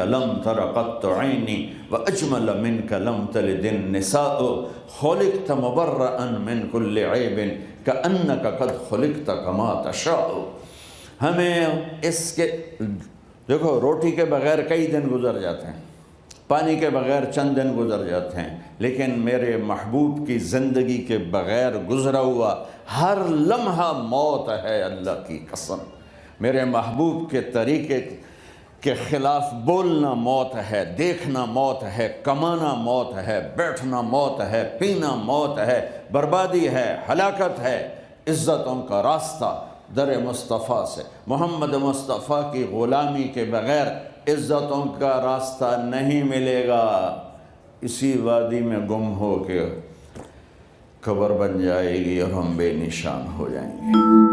لم تر قط عینی واجمل منک لم تلد النساء خلقت مبرئا من کل عیب کأنک قد خلقت کما تشاء۔ ہمیں اس کے دیکھو، روٹی کے بغیر کئی دن گزر جاتے ہیں، پانی کے بغیر چند دن گزر جاتے ہیں، لیکن میرے محبوب کی زندگی کے بغیر گزرا ہوا ہر لمحہ موت ہے، اللہ کی قسم۔ میرے محبوب کے طریقے کے خلاف بولنا موت ہے، دیکھنا موت ہے، کمانا موت ہے، بیٹھنا موت ہے، پینا موت ہے، بربادی ہے، ہلاکت ہے۔ عزتوں کا راستہ در مصطفیٰ سے، محمد مصطفیٰ کی غلامی کے بغیر عزتوں کا راستہ نہیں ملے گا۔ اسی وادی میں گم ہو کے قبر بن جائے گی اور ہم بے نشان ہو جائیں گے۔